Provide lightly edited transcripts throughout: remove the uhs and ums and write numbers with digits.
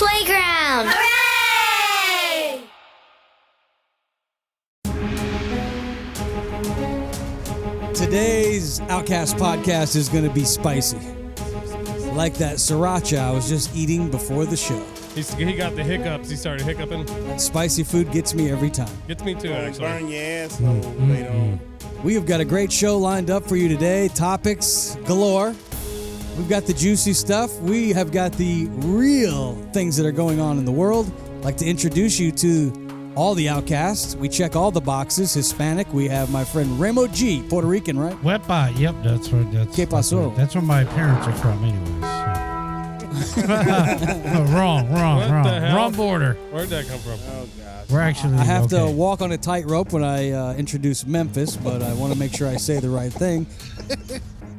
playground. Hooray! Today's Outcast podcast is going to be spicy. Like that sriracha I was just eating before the show. He got the hiccups. He started hiccuping. That spicy food gets me every time. Gets me too, actually. Burn your asshole later on. We have got a great show lined up for you today. Topics galore. We've got the juicy stuff. We have got the real things that are going on in the world. I'd like to introduce you to all the outcasts. We check all the boxes. Hispanic. We have my friend Remo G, Puerto Rican, right? Wepa, yep, that's where ¿Qué pasó? that's where my parents are from, anyways. No, wrong border. Where'd that come from? Oh, gosh. We're actually. I have to okay. walk on a tightrope when I introduce Memphis, but I want to make sure I say the right thing.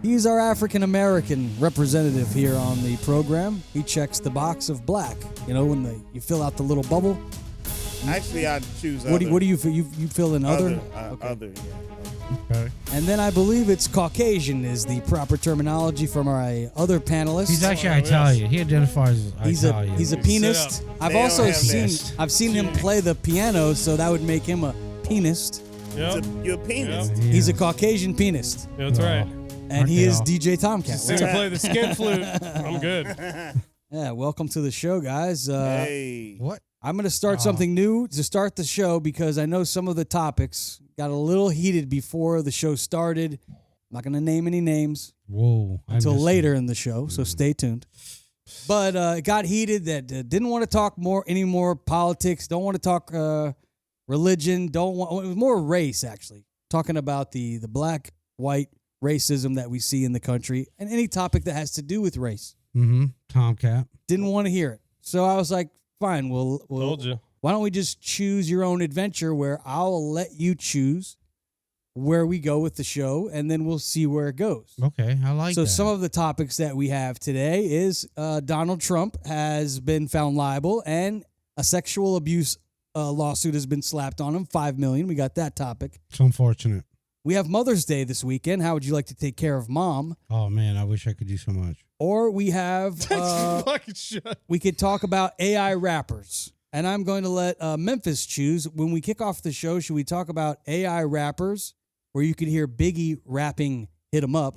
He's our African-American representative here on the program. He checks the box of black. You know, when you fill out the little bubble. Actually, I'd choose What other. do you fill in other? Other, yeah. Okay. And then I believe it's Caucasian is the proper terminology from our other panelists. He's actually Italian. He identifies as He's Italian. a pianist. I've They don't also have seen him play the piano, so that would make him a pianist. Yep. You're a penis. Yeah. He's a Caucasian pianist, Yeah, that's right. and Aren't he they is all? DJ Tomcat. Sing and play the skin flute. I'm good. Yeah, welcome to the show, guys. Hey. What? I'm going to start something new to start the show because I know some of the topics got a little heated before the show started. I'm not going to name any names Whoa. I until missed later in the show, so stay tuned. But it got heated that didn't want to talk any more politics, don't want to talk religion, it was more race, actually. Talking about the black-white racism that we see in the country and any topic that has to do with race. Mm-hmm. Tomcat. Didn't want to hear it. So I was like, fine, we'll Told you. why don't we just choose your own adventure where I'll let you choose where we go with the show, and then we'll see where it goes. Okay, I like So that. some of the topics that we have today is Donald Trump has been found liable, and a sexual abuse lawsuit has been slapped on him, $5 million. We got that topic. It's unfortunate. We have Mother's Day this weekend. How would you like to take care of mom? Oh, man, I wish I could do so much. Or we have Fucking shit. we could talk about AI rappers. And I'm going to let Memphis choose. When we kick off the show, should we talk about AI rappers where you could hear Biggie rapping Hit 'Em Up?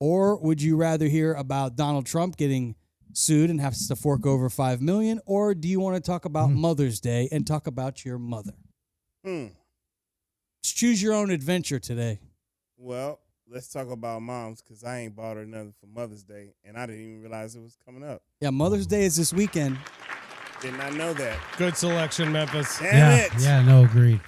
Or would you rather hear about Donald Trump getting sued and has to fork over $5 million? Or do you want to talk about Mother's Day and talk about your mother? Just choose your own adventure today. Well, let's talk about moms because I ain't bought her nothing for Mother's Day, and I didn't even realize it was coming up. Yeah, Mother's Day is this weekend. Did not know that. Good selection, Memphis. Damn it. Yeah, no, agreed.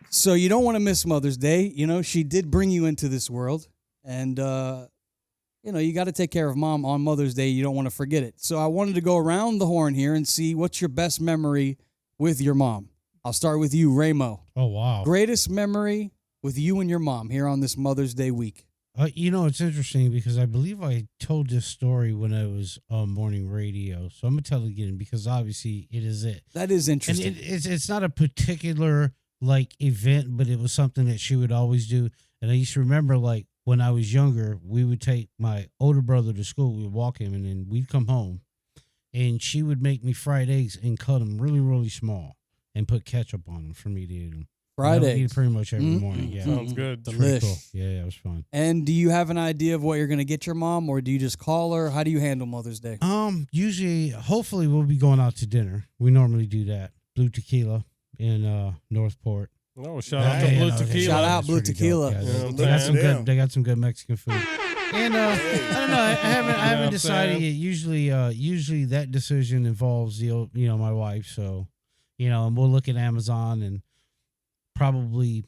So you don't want to miss Mother's Day. You know, she did bring you into this world. And, you got to take care of mom on Mother's Day. You don't want to forget it. So I wanted to go around the horn here and see what's your best memory with your mom. I'll start with you, Ramo. Oh, wow. Greatest memory with you and your mom here on this Mother's Day week. It's interesting because I believe I told this story when I was on morning radio. So I'm going to tell it again because obviously it is it. That is interesting. And it's not a particular event, but it was something that she would always do. And I used to remember when I was younger, we would take my older brother to school. We would walk him and then we'd come home and she would make me fried eggs and cut them really, really small and put ketchup on them for me to eat them. Fried I would eat eggs. pretty much every morning. Yeah. Sounds good. It's pretty Delish. cool. Yeah, it was fun. And do you have an idea of what you're going to get your mom, or do you just call her? How do you handle Mother's Day? Usually, hopefully we'll be going out to dinner. We normally do that. Blue Tequila in Northport. Oh, shout out to Blue Tequila. Shout out Blue Pretty Tequila. dope. Yeah, They got some damn. good. They got some good Mexican food. And I don't know. I haven't decided yet. Usually that decision involves my wife. So, and we'll look at Amazon and probably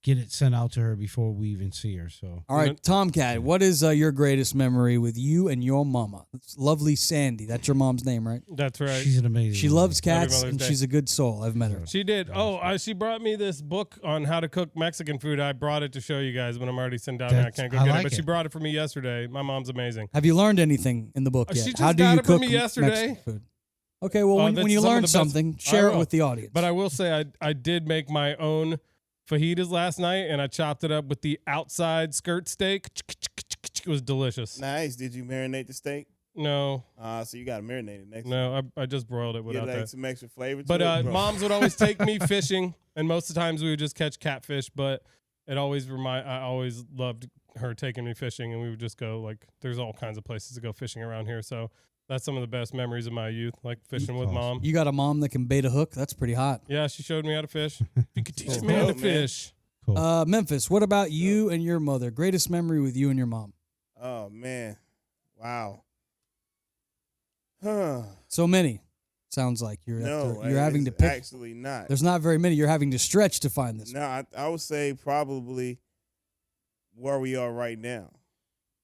get it sent out to her before we even see her. So, All right, Tomcat, what is your greatest memory with you and your mama? It's lovely Sandy. That's your mom's name, right? That's right. she's an amazing. She woman. loves cats, Mother's and Day. she's a good soul. I've met her. She did. She brought me this book on how to cook Mexican food. I brought it to show you guys, but I'm already sitting down and I That's- can't go I get like it. But she it. brought it for me yesterday. My mom's amazing. Have you learned anything in the book yet? She just How do got you it for cook me yesterday. Mexican food? Okay, well, when that's you some of learn the best- something, I share it will. with the audience. But I will say I did make my own fajitas last night, and I chopped it up with the outside skirt steak. It was delicious. Nice. Did you marinate the steak? No, So you got to marinate it next. no, I just broiled it Get without like that. some extra flavor. To But it, bro. moms would always take me fishing, and most of the times we would just catch catfish. But I always loved her taking me fishing, and we would just go like. There's all kinds of places to go fishing around here, so that's some of the best memories of my youth, like fishing with mom. You got a mom that can bait a hook? That's pretty hot. Yeah, she showed me how to fish. You could teach Cool. a man to Dope, man. fish. Cool. Memphis, what about you and your mother? Greatest memory with you and your mom? Oh man, wow. Huh. So many. Sounds like you're having to it's pick. Actually, not. There's not very many. You're having to stretch to find this. No, I would say probably where we are right now.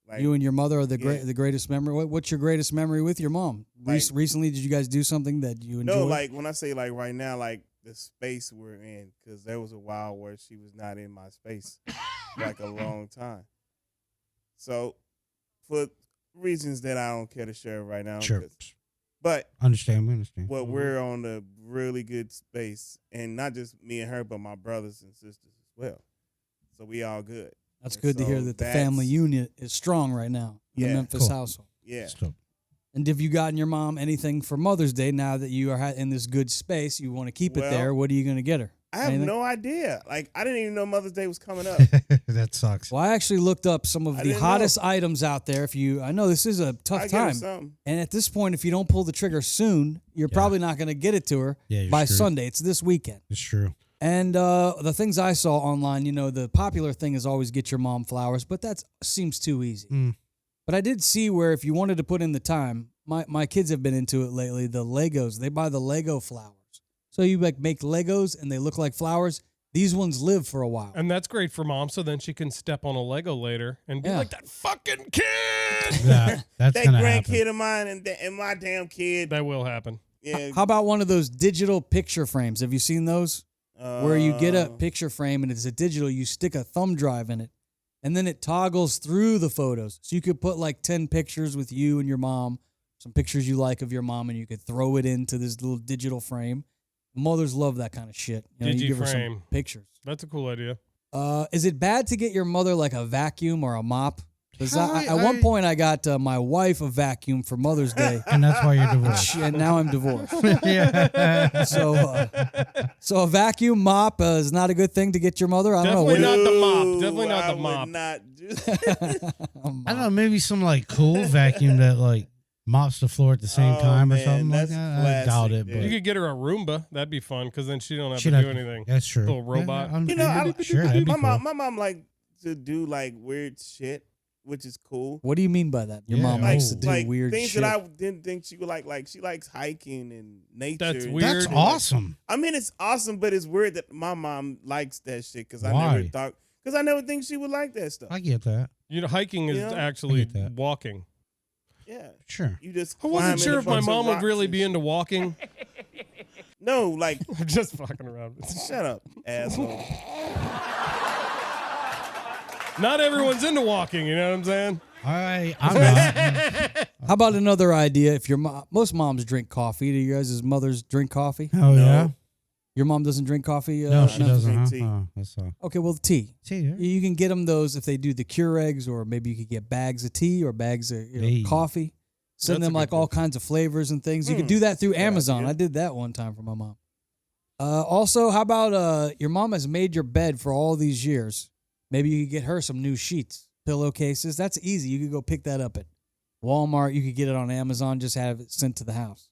Like You and your mother are the Yeah. the greatest memory. What's your greatest memory with your mom? Like- Recently, did you guys do something that you enjoyed? no, like when I say like right now, like the space we're in, because there was a while where she was not in my space, like a long time. So, for reasons that I don't care to share right now, Sure. 'cause- but We understand. well, we're on a really good space, and not just me and her, but my brothers and sisters as well. So we all good. That's And good to hear so that the family that's- unit is strong right now in the Yeah. Memphis Cool. household. Yeah. Stop. And have you gotten your mom anything for Mother's Day now that you are in this good space? You want to keep it Well, there. What are you going to get her? I have Anything? no idea. Like I didn't even know Mother's Day was coming up. That sucks. Well, I actually looked up some of I the didn't hottest items out there. I know this is a tough I get her time. something. And at this point, if you don't pull the trigger soon, you're probably not going to get it to her Yeah, you're by screwed. Sunday. It's this weekend. It's true. And the things I saw online, the popular thing is always get your mom flowers, but that seems too easy. Mm. But I did see where if you wanted to put in the time, my kids have been into it lately, the Legos. They buy the Lego flowers. So you make Legos and they look like flowers. These ones live for a while. And that's great for mom, so then she can step on a Lego later and be Yeah. like, that fucking kid! That's That gonna grandkid happen. of mine and my damn kid. That will happen. Yeah. How about one of those digital picture frames? Have you seen those? Where you get a picture frame and it's a digital, you stick a thumb drive in it, and then it toggles through the photos. So you could put like 10 pictures with you and your mom, some pictures you like of your mom, and you could throw it into this little digital frame. Mothers love that kind of shit. You give her some Digiframe. pictures. That's a cool idea. Is it bad to get your mother like a vacuum or a mop? Because at I- one point I got my wife a vacuum for Mother's Day, And that's why you're divorced. and now I'm divorced. Yeah. So a vacuum mop is not a good thing to get your mother. I don't Definitely know. not the mop. Dude, Definitely not I the would mop. Not do I don't know, maybe some like cool vacuum that like mops the floor at the same Oh, time or man, something like that's that. I doubt classic, it, dude. but You could get her a Roomba. That'd be fun because then she don't have she'd to do have to- anything. That's true. Little robot. You know, sure, that'd be my cool. mom like to do like weird shit, which is cool. What do you mean by that? Your Yeah, mom like- likes to do like weird things shit. that I didn't think she would like. Like she likes hiking and nature. That's and- weird. That's and, awesome. I mean, it's awesome, but it's weird that my mom likes that shit because I Why? never thought because I never think she would like that stuff. I get that. Hiking is Yeah. actually I get that. walking. Yeah, Sure. you just. I climb wasn't in sure a if my bunch of mom would rocks really and be shit. into walking. No, like I'm just fucking around. shut up, asshole. Not everyone's into walking, you know what I'm saying? I'm not. How about another idea? If your most moms drink coffee, do you guys' mothers drink coffee? Oh, No. yeah? Your mom doesn't drink coffee? No, she no. doesn't. Drink Huh? tea. Oh, that's all. Okay, well, tea. Tea, yeah. You can get them those if they do the Keurigs, or maybe you could get bags of tea or bags of Hey. coffee. Send That's them a like good all tip. kinds of flavors and things. You can do that through Good Amazon. idea. I did that one time for my mom. Also, how about your mom has made your bed for all these years? Maybe you could get her some new sheets, pillowcases. That's easy. You could go pick that up at Walmart. You could get it on Amazon. Just have it sent to the house.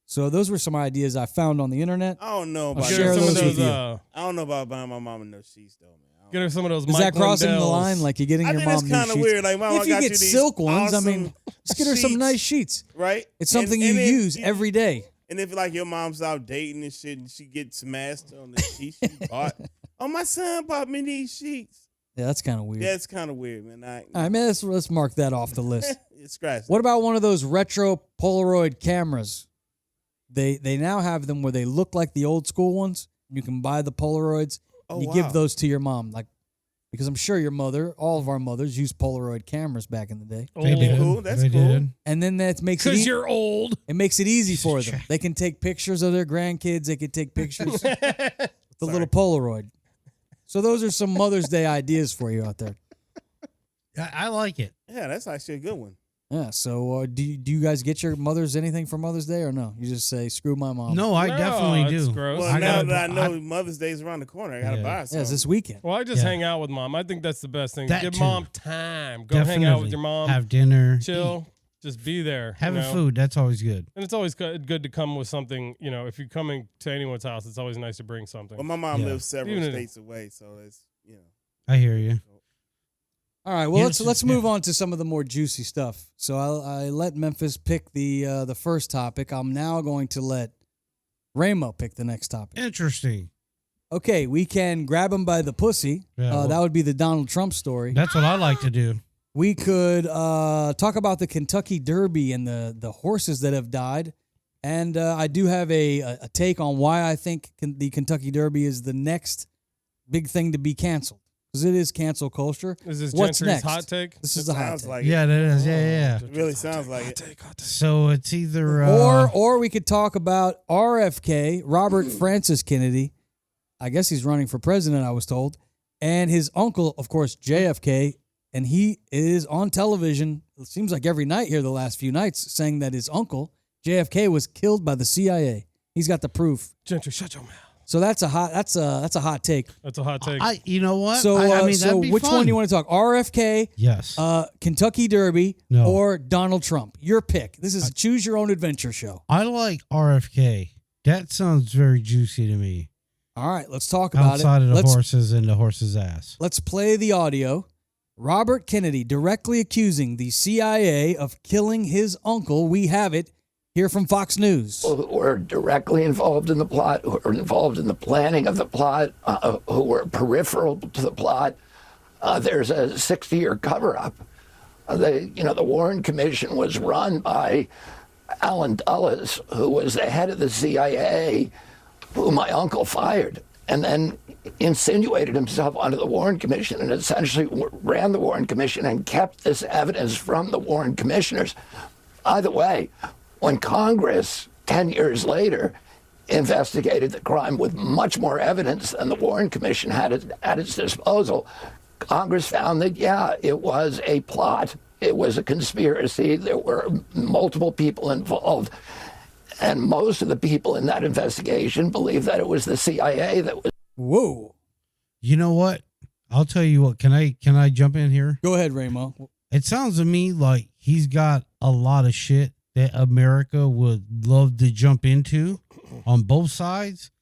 So those were some ideas I found on the internet. I don't know I'll about Get share her that. some of those with those. you. I don't know about buying my mom no sheets though, man. I don't Get her some of those. Is Mike that crossing the Lindell's. line? Like you're getting I your think mom that's new kind of sheets? weird. Like, Mom, If I you got get these silk ones, I awesome mean, just get her some sheets, nice sheets. right? It's something And you then use every day. And if like your mom's out dating and shit, and she gets smashed on the sheets she bought, oh my son bought me these sheets. Yeah, that's kind of weird. That's kind of weird, man. All right, man, let's mark that off the list. Scratch. What about one of those retro Polaroid cameras? They now have them where they look like the old school ones. You can buy the Polaroids. Oh, You wow. give those to your mom, like because I'm sure your mother, all of our mothers, used Polaroid cameras back in the day, They did. cool. That's They cool. did. and then that makes it Because you're old. it makes it easy for them. They can take pictures of their grandkids. They can take pictures with the little Polaroid. So those are some Mother's Day ideas for you out there. I like it. Yeah, that's actually a good one. Yeah. So do you guys get your mothers anything for Mother's Day or no? You just say screw my mom. No, I definitely it's do. gross. Well, I now gotta- that I know Mother's Day is around the corner, I gotta buy something. Yeah, it's this weekend. Well, I just Yeah. hang out with mom. I think that's the best thing. That Give too. mom time. Go hang out with your mom. Have dinner. Chill. Just be there. Having you know? food, that's always good. And it's always good to come with something. You know, if you're coming to anyone's house, it's always nice to bring something. Well, my mom Yeah. lives several Even if- states away, so it's I hear you. All right. Well, Yes, let's yeah. move on to some of the more juicy stuff. So I let Memphis pick the first topic. I'm now going to let Ramo pick the next topic. Interesting. Okay, we can grab him by the pussy. Yeah, well- That would be the Donald Trump story. That's what I like to do. We could talk about the Kentucky Derby and the horses that have died. And I do have a take on why I think the Kentucky Derby is the next big thing to be canceled. Because it is cancel culture. Is this What's Gentry's next? hot take? This is the hot sounds take. like Yeah, that is. Yeah. it really sounds like it. So it's either Or we could talk about RFK, Robert Francis Kennedy. I guess he's running for president, I was told. And his uncle, of course, JFK. And he is on television, it seems like every night here the last few nights, saying that his uncle, JFK, was killed by the CIA. He's got the proof. Gentry, shut your mouth. So that's a hot take. That's a hot take. you know what? So I mean, so that'd be which fun. one do you want to talk? RFK, Yes. Kentucky Derby, No. or Donald Trump? Your pick. This is a choose your own adventure show. I like RFK. That sounds very juicy to me. All right, let's talk about Outside it. of the horses and the horse's ass. Let's play the audio. Robert Kennedy directly accusing the CIA of killing his uncle. We have it here from Fox News. Who were directly involved in the plot, who were involved in the planning of the plot, who were peripheral to the plot. There's a 60-year cover-up. The Warren Commission was run by Alan Dulles, who was the head of the CIA, who my uncle fired, and then insinuated himself onto the Warren Commission and essentially ran the Warren Commission and kept this evidence from the Warren commissioners. By the way, when Congress, 10 years later, investigated the crime with much more evidence than the Warren Commission had at its disposal, Congress found that, yeah, it was a plot. It was a conspiracy. There were multiple people involved. And most of the people in that investigation believed that it was the CIA that was. Whoa. You know what? I'll tell you what. Can I jump in here? Go ahead, Ramo. It sounds to me like he's got a lot of shit that America would love to jump into on both sides,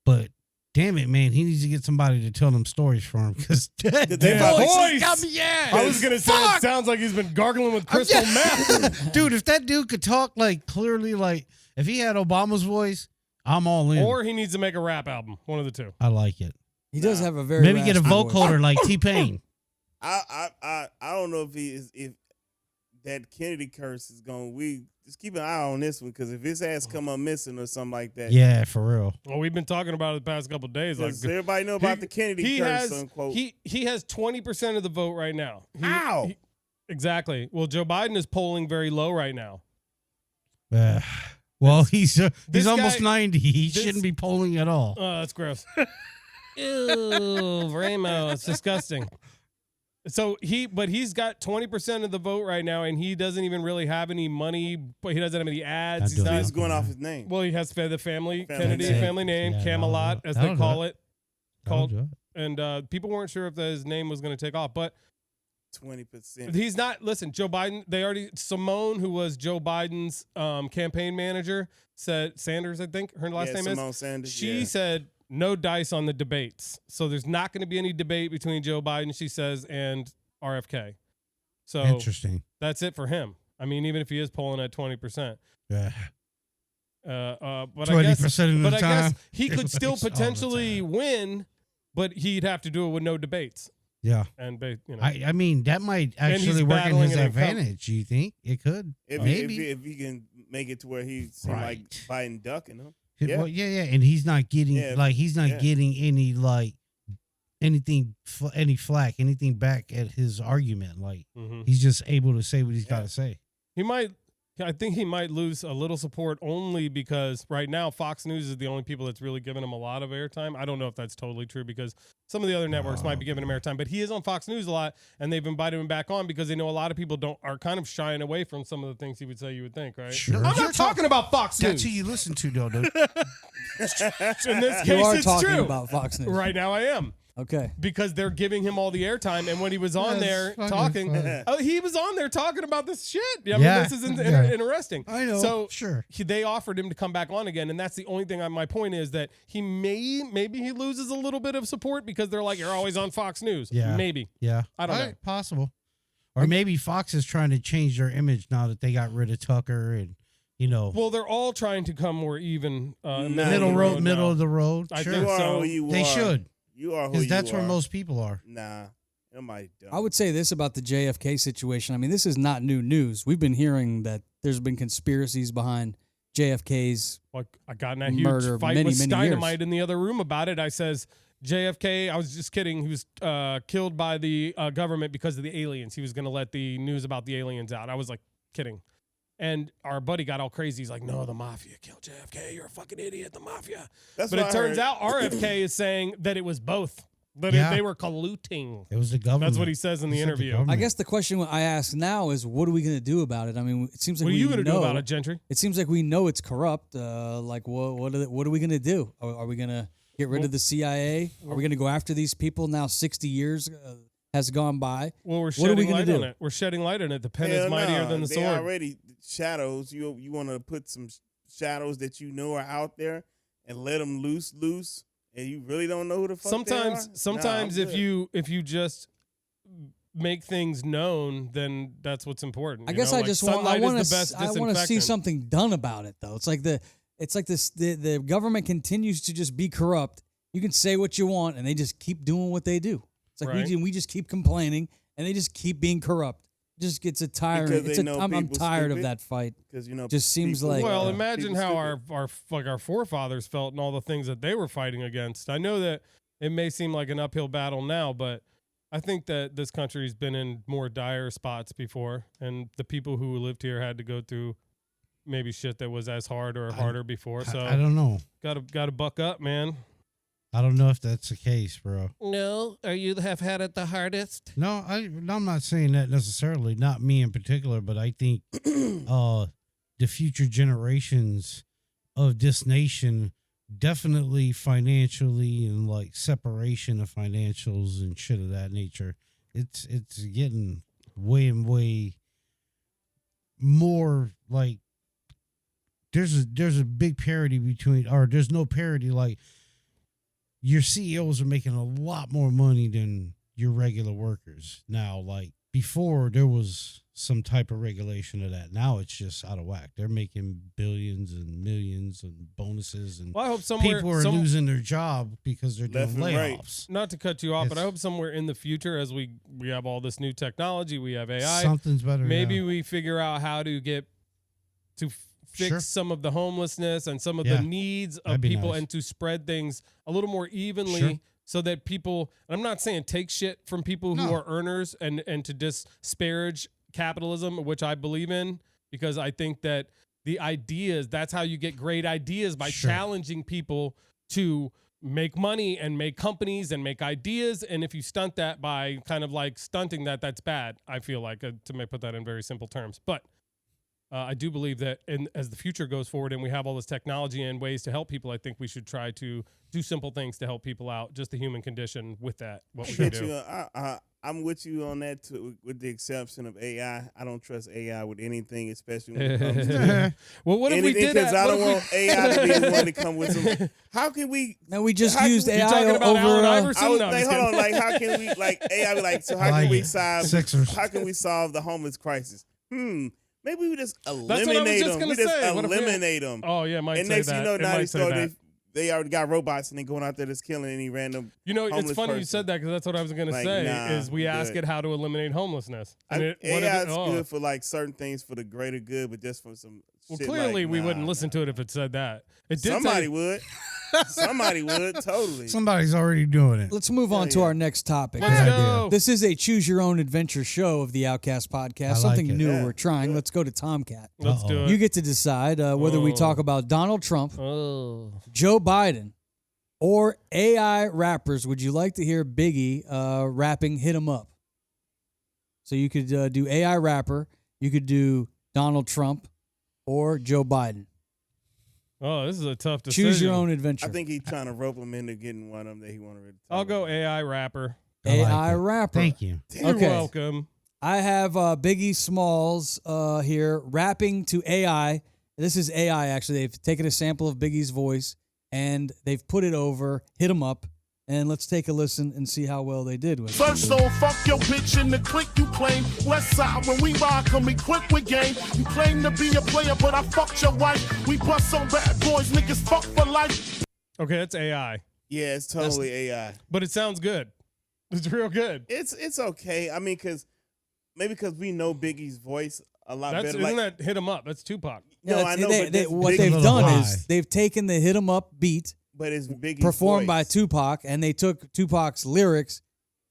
but damn it, man, he needs to get somebody to tell them stories for him because They probably- I was going to say, it sounds like he's been gargling with crystal meth. Dude, if that dude could talk like clearly, like if he had Obama's voice, I'm all in. Or he needs to make a rap album. One of the two. I like it. He does have a very Maybe get a raspy voice. vocoder like T-Pain. I don't know if that Kennedy curse is going. We just keep an eye on this one because if his ass come up missing or something like that. Yeah, for real. Well, we've been talking about it the past couple of days. Like, Does everybody know about the Kennedy curse? Unquote. He has 20% of the vote right now. How? Exactly. Well, Joe Biden is polling very low right now. Well, he's this almost guy- 90. He this- shouldn't be polling at all. Oh, that's gross. Ew, Ramo, it's disgusting. So he's got 20% of the vote right now, and he doesn't even really have any money. But he doesn't have any ads. That He's doesn't- not, He's going off his name. well, he has the family Family Kennedy name. family name, Yeah, Camelot, as they that'll call do it. That'll Called, do it. and people weren't sure if his name was going to take off, but 20%. he's not. Listen, Joe Biden. Simone, who was Joe Biden's campaign manager, said Sanders. I think her last name Simone is. Sanders. She said no dice on the debates. So there's not going to be any debate between Joe Biden, she says, and RFK. So Interesting. that's it for him. I mean, even if he is polling at 20%. Yeah. But 20% of the I guess time. he could still All the potentially time. win, but he'd have to do it with no debates. Yeah. And I mean, that might And he's actually work in battling his an income- advantage. You think it could? Maybe. If he can make it to where he seems like Right. Biden ducking him. Well, yeah, and he's not getting he's not yeah. getting any any flack, anything back at his argument. Like Mhm. he's just able to say what he's got to say. he might I think he might lose a little support only because right now Fox News is the only people that's really giving him a lot of airtime. I don't know if that's totally true because some of the other networks might be giving him airtime, but he is on Fox News a lot, and they've invited him back on because they know a lot of people are kind of shying away from some of the things he would say. You would think, right? Sure. I'm not talking about Fox News. That's who you listen to, though, dude. In this You case, are it's talking true. about Fox News. Right now, I am. Okay. Because they're giving him all the airtime, and when he was on there That's talking, fucking funny. he was on there talking about this shit. I Yeah. mean, this is Yeah. interesting. I know. So Sure. they offered him to come back on again, and that's the only thing. My point is that maybe he loses a little bit of support because they're like, you're always on Fox News. Yeah. Maybe. Yeah. I don't know. Possible. Or maybe Fox is trying to change their image now that they got rid of Tucker and, Well, they're all trying to come more even. middle of the road. I Sure. think You are so. who you They are. should. You are who Because you that's are. where most people are. Nah, nobody don't. I would say this about the JFK situation. I mean, this is not new news. We've been hearing that there's been conspiracies behind JFK's. Like, I got in a huge Murder fight many, with many Steinmite years. in the other room about it. I says, JFK, I was just kidding. He was killed by the government because of the aliens. He was going to let the news about the aliens out. I was like, kidding. And our buddy got all crazy. He's like, no, the mafia killed JFK. You're a fucking idiot, the mafia. That's But what it I turns heard. out RFK is saying that it was both. That Yeah. they were colluding. It was the government. That's what he says in the He said the interview. government. I guess the question I ask now is, what are we going to do about it? I mean, it seems like What are we you going to do know- about it, Gentry? It seems like we know it's corrupt. Like, what are we going to do? Are we going to get rid of the CIA? Are we going to go after these people now? 60 years has gone by. Well, we're What are we shedding gonna light do? on it. We're shedding light on it. The pen Hell is mightier nah, than the they sword. already shadows. You want to put some shadows that you know are out there and let them loose, and you really don't know who the fuck sometimes they are? if you just make things known, then that's what's important. I you guess know? I Like, just want. I sunlight want is the to. best I want to see disinfectant. something done about it, though. It's like this. The government continues to just be corrupt. You can say what you want, and they just keep doing what they do. It's like Right. we just keep complaining, and they just keep being corrupt. It just gets a tiring. Because they know I'm people tired of stupid. that fight. Because you know, Just seems people- like- Well, Yeah. imagine people how stupid. our forefathers felt and all the things that they were fighting against. I know that it may seem like an uphill battle now, but I think that this country's been in more dire spots before, and the people who lived here had to go through maybe shit that was as hard or harder before. So I don't know. gotta buck up, man. I don't know if that's the case, bro. No, you have had it the hardest. No, I'm not saying that necessarily. Not me in particular, but I think the future generations of this nation definitely financially and like separation of financials and shit of that nature. It's getting way and way more like there's a big parity between, or there's no parity. Like your CEOs are making a lot more money than your regular workers now. Like before, there was some type of regulation of that. Now it's just out of whack. They're making billions and millions and bonuses, and Well, I hope somewhere people are losing their job because they're doing Left and right. layoffs. not to cut you off, but I It's- hope somewhere in the future, as we have all this new technology, we have AI, Something's better. maybe yeah. we figure out how to get to fix Sure. some of the homelessness and some of Yeah. the needs of That'd be people nice. and to spread things a little more evenly Sure. so that people, and I'm not saying take shit from people who No. are earners and to disparage capitalism, which I believe in, because I think that the ideas, that's how you get great ideas, by Sure. challenging people to make money and make companies and make ideas. And if you stunt that by kind of like stunting that, that's bad. I feel like, to put that in very simple terms. But I do believe that as the future goes forward and we have all this technology and ways to help people, I think we should try to do simple things to help people out, just the human condition with that, what we can Get do. you, I'm with you on that too, with the exception of AI. I don't trust AI with anything, especially when it comes to Well, what if we anything, did that? because I What don't if we- want AI to be the one to come with some. How can we? Now we just How can used we- You AI talking about Allen over. Iverson? I was No, I'm like, just hold on, kidding. like how can we like AI? Be like, so how Like can we it. solve? Sixers. How can we solve the homeless crisis? Maybe we just what I was eliminate just them. gonna We just say. What if we- eliminate them. Oh yeah, might And say next that. you know, It now might say that. they already got robots and they going out there just killing any random. You know, it's homeless funny you person. said that because that's what I was going to Like, say. nah, is we ask good. it how to eliminate homelessness. And what if AI it- is oh. good for like certain things for the greater good, but just for some Well, shit clearly like, we nah, wouldn't listen nah. to it if it said that. It did Somebody say, would. Somebody would, totally. Somebody's already doing it. Let's move on to yeah. our next topic. Let's Good go. idea. This is a choose your own adventure show of the Outcast podcast. I like Something it. new Yeah, we're trying. good. Let's go to Tomcat. Let's do it. You get to decide whether we talk about Donald Trump, Oh. Joe Biden, or AI rappers. Would you like to hear Biggie rapping "Hit 'Em Up"? So you could do AI rapper, you could do Donald Trump, or Joe Biden. Oh, this is a tough decision. Choose your own adventure. I think he's trying to rope him into getting one of them that he wanted to I'll go AI rapper. I like AI it. rapper. Thank you. You're Okay. welcome. I have Biggie Smalls here rapping to AI. This is AI, actually. They've taken a sample of Biggie's voice and they've put it over "Hit 'Em Up." And let's take a listen and see how well they did with it. First off, fuck your bitch in the click you claim. West side, when we ride, come equipped with game. You claim to be a player, but I fucked your wife. We bust on bad boys, niggas fuck for life. Okay, that's AI, Yeah, it's totally AI. but it sounds good. It's real good. It's okay. I mean, because we know Biggie's voice a lot That's better. isn't Like, that hit 'em up? That's Tupac. no, I know, but that's what Biggie's they've little done high. is they've taken the "Hit 'Em Up" beat but it's Biggie's performed by voice. Tupac, and they took Tupac's lyrics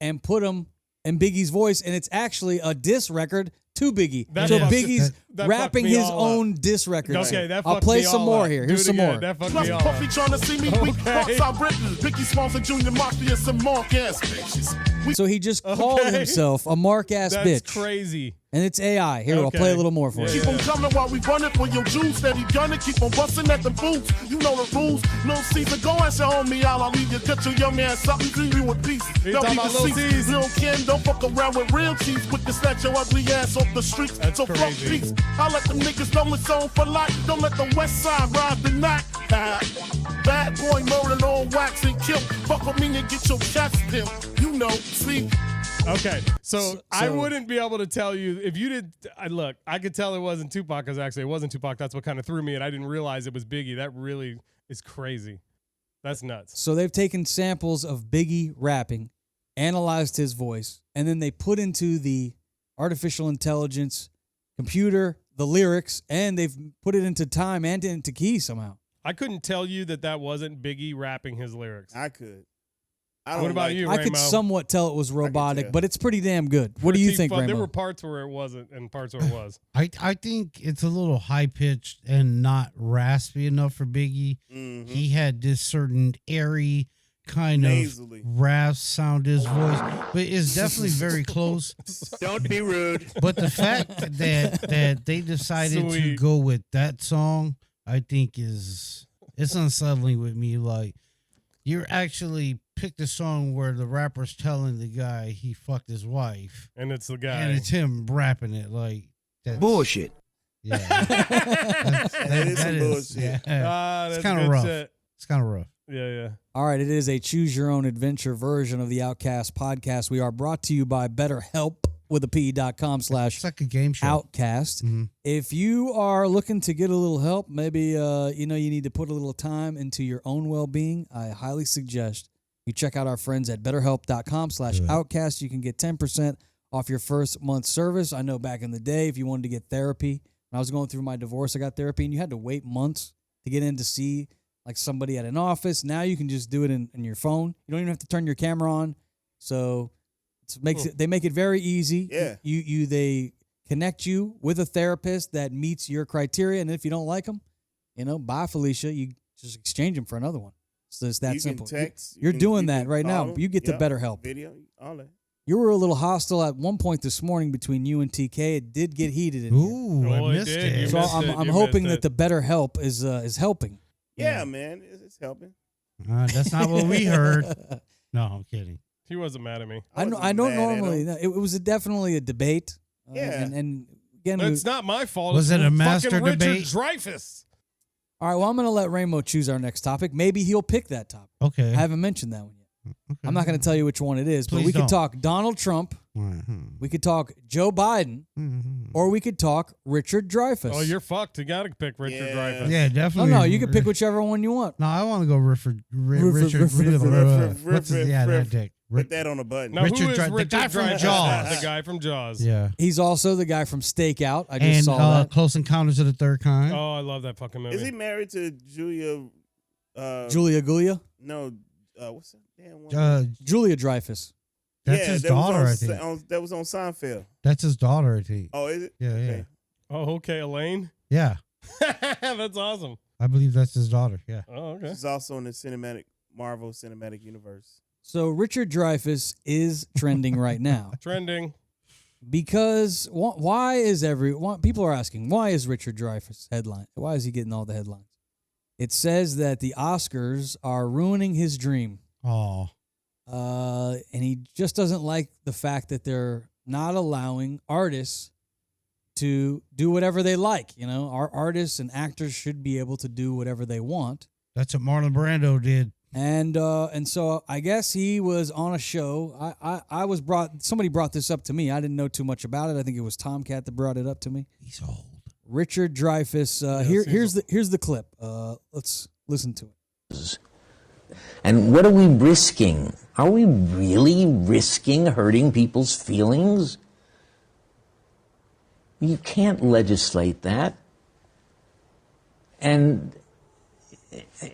and put them in Biggie's voice, and it's actually a diss record to Biggie. That so fucked- Biggie's that rapping fucked me his all up. own diss record. Okay, that I'll fucked play me some all more up. here. Do Here's it some again. more. That fucked Plus, me all Puffy up. trying to see me weak. Okay. Parts I've written. Biggie Smalls and Junior Mafia, some mark ass bitches. So he just called Okay. himself a mark ass That's bitch, crazy. and it's AI. Here, I'll Okay. play a little more for Yeah, you. Keep on coming while we running for your juice. Steady gunning, keep on busting at the boots. You know the rules. Little Caesar, go ask your homie out. I'll leave you, cut your young ass up and leave you with pieces. You Don't talking be about Lil deceased. Cease? Lil Kim, don't fuck around with real cheese. Quick to snatch your ugly ass off the streets. That's so crazy. fuck peace. I let them niggas know it's on for life. Don't let the west side ride the night. Bad boy murdered on wax and kill. Fuck with me and get your chest still. You know, see. Okay, so I So- wouldn't be able to tell you if you did. Look, I could tell it wasn't Tupac because actually it wasn't Tupac. That's what kind of threw me, and I didn't realize it was Biggie. That really is crazy. That's nuts. So they've taken samples of Biggie rapping, analyzed his voice, and then they put into the artificial intelligence computer the lyrics, and they've put it into time and into key somehow. I couldn't tell you that wasn't Biggie rapping his lyrics. I could. What about you, I could Ramo? somewhat tell it was robotic, tell. but it's pretty damn good. What do you Pretty think, fun. There Ramo? were parts where it wasn't and parts where it was. I think it's a little high pitched and not raspy enough for Biggie. Mhm. He had this certain airy kind Nasally. of rasp sound to his voice, but it's definitely very close. Don't be rude. But the fact that they decided to Sweet. go with that song, I think it's unsettling with me. Like, you're actually picked a song where the rapper's telling the guy he fucked his wife, And it's the guy. and it's him rapping it. Like, that's, Bullshit. Yeah, That is some bullshit. Yeah, That's it's kind good of rough. shit. It's kind of rough. Yeah, yeah. All right, it is a choose your own adventure version of the Outcast podcast. We are brought to you by BetterHelp with a It's like a game show. Outcast. Mhm. If you are looking to get a little help, maybe you need to put a little time into your own well-being, I highly suggest you check out our friends at betterhelp.com/outcast. You can get 10% off your first month service. I know back in the day, if you wanted to get therapy, when I was going through my divorce, I got therapy, and you had to wait months to get in to see like somebody at an office. Now you can just do it in your phone. You don't even have to turn your camera on. So they make it very easy. Yeah. They connect you with a therapist that meets your criteria, and if you don't like them, bye Felicia. You just exchange them for another one. So it's that You simple. can text. You're doing you that can right now. call 'em. You get the Yep. BetterHelp. Video, all that. You were a little hostile at one point this morning between you and TK. It did get heated in here. Ooh, Oh, I it missed did. it. You So missed I'm You hoping missed that it. the BetterHelp is helping. Yeah, man, it's helping. That's not what we heard. No, I'm kidding. He wasn't mad at me. I wasn't don't mad at normally. him. It was definitely a debate. Yeah. And again, It's not my fault. Was It's it a master fucking Richard debate? Dreyfuss. all right. Well, I'm going to let Ramo choose our next topic. Maybe he'll pick that topic. Okay. I haven't mentioned that one yet. Okay. I'm not going to tell you which one it is, but Please we could don't. talk Donald Trump, we could talk Joe Biden, or we could talk Richard Dreyfuss. Oh, you're fucked. You got to pick Richard Yeah. Dreyfuss. Yeah, Oh definitely. no, you can pick whichever one you want. No, I want to go Richard. Riff- What's his, yeah, that dick. Put that on a button. Now, Richard who is Dri- the Richard guy from Dreyfuss? Jaws. The guy from Jaws. Yeah. He's also the guy from Stakeout. I just And saw that. Close Encounters of the Third Kind. Oh, I love that fucking movie. Is he married to Julia? Julia Gulia? No. What's that damn one? Julia Dreyfus. That's his that daughter, I was think. that was on Seinfeld. That's his daughter, I think. Oh, is it? Yeah, Okay. Oh, okay, Elaine. Yeah. That's awesome. I believe that's his daughter. Yeah. Oh, okay. She's also in the Marvel Cinematic Universe. So Richard Dreyfuss is trending right now Trending. because why is people are asking, why is Richard Dreyfuss headline? Why is he getting all the headlines? It says that the Oscars are ruining his dream. Oh. And he just doesn't like the fact that they're not allowing artists to do whatever they like. You know, our artists and actors should be able to do whatever they want. That's what Marlon Brando did. And so I guess he was on a show. Somebody brought this up to me. I didn't know too much about it. I think it was Tomcat that brought it up to me. He's old. Richard Dreyfuss. Here's the clip. Let's listen to it. And what are we risking? Are we really risking hurting people's feelings? You can't legislate that. And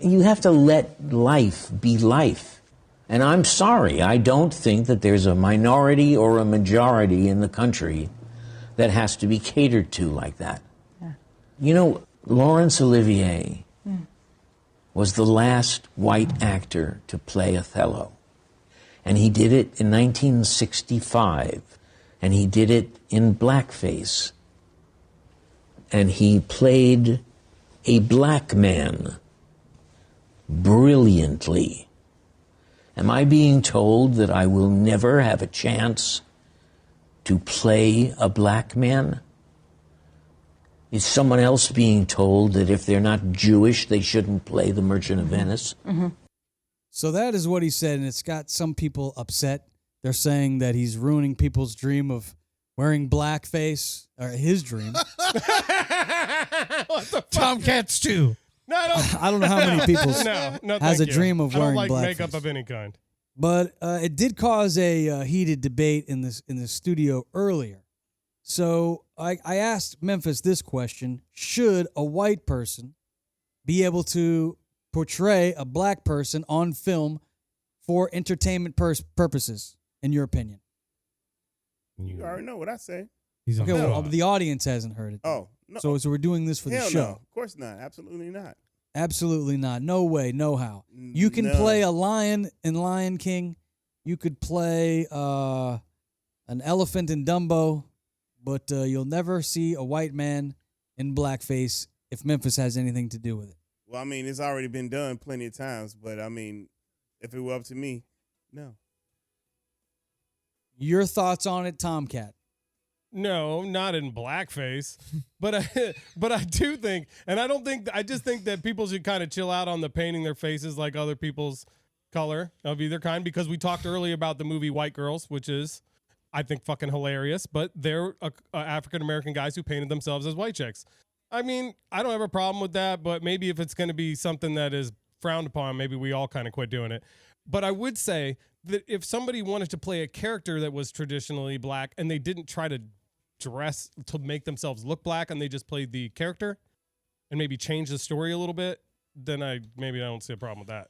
you have to let life be life. And I'm sorry, I don't think that there's a minority or a majority in the country that has to be catered to like that. Yeah. You know, Laurence Olivier was the last white actor to play Othello. And he did it in 1965. And he did it in blackface. And he played a black man brilliantly. Am I being told that I will never have a chance to play a black man? Is someone else being told that if they're not Jewish, they shouldn't play The Merchant of Venice? Mm-hmm. So that is what he said, and it's got some people upset. They're saying that he's ruining people's dream of wearing blackface, or his dream. Tomcats too. No, I don't know how many people no, has a thank you. dream of I wearing don't like blackface. makeup of any kind. But it did cause a heated debate in the studio earlier. So I asked Memphis this question: should a white person be able to portray a black person on film for entertainment purposes, in your opinion? You already know what I say. He's Okay, on well, the audience hasn't heard it. Oh, no. So we're doing this for the Hell show. no. Of course not. Absolutely not. Absolutely not. No way, no how. You can play a lion in Lion King. You could play an elephant in Dumbo, but you'll never see a white man in blackface if Memphis has anything to do with it. Well, I mean, it's already been done plenty of times, but I mean, if it were up to me, no. Your thoughts on it, Tomcat? No, not in blackface, but I do think, and I just think that people should kind of chill out on the painting their faces like other people's color of either kind, because we talked earlier about the movie White Girls, which is, I think, fucking hilarious, but they're African-American guys who painted themselves as white chicks. I mean, I don't have a problem with that, but maybe if it's going to be something that is frowned upon, maybe we all kind of quit doing it. But I would say that if somebody wanted to play a character that was traditionally black and they didn't try to dress to make themselves look black and they just played the character and maybe change the story a little bit, then I don't see a problem with that.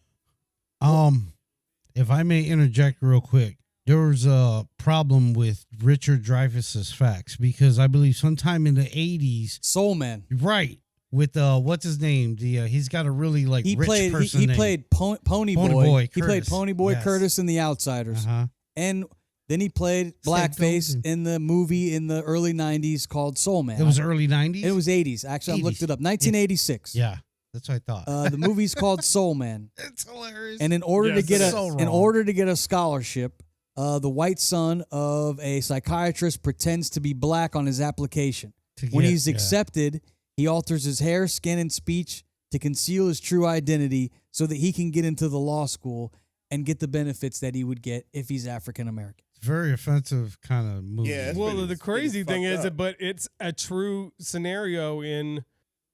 If I may interject real quick, there was a problem with Richard Dreyfuss's facts because I believe sometime in the 80s, Soul Man, right? With what's his name? He's got a really rich person. He name. played Pony Boy Boy. He Curtis. played Pony Boy Yes. Curtis in The Outsiders, and then he played blackface Golden. in the movie in the early '90s called Soul Man. It was early 90s. It was '80s. Actually, I looked 80s. it up. 1986. Yeah, that's what I thought. The movie's called Soul Man, It's hilarious. and in order Yes, to get it's so in wrong. order to get a scholarship, the white son of a psychiatrist pretends to be black on his application. When he's accepted, he alters his hair, skin, and speech to conceal his true identity so that he can get into the law school and get the benefits that he would get if he's African American. very offensive kind of movie. Yeah, it's Well, pretty- the it's pretty crazy thing fucked is, up. but it's a true scenario in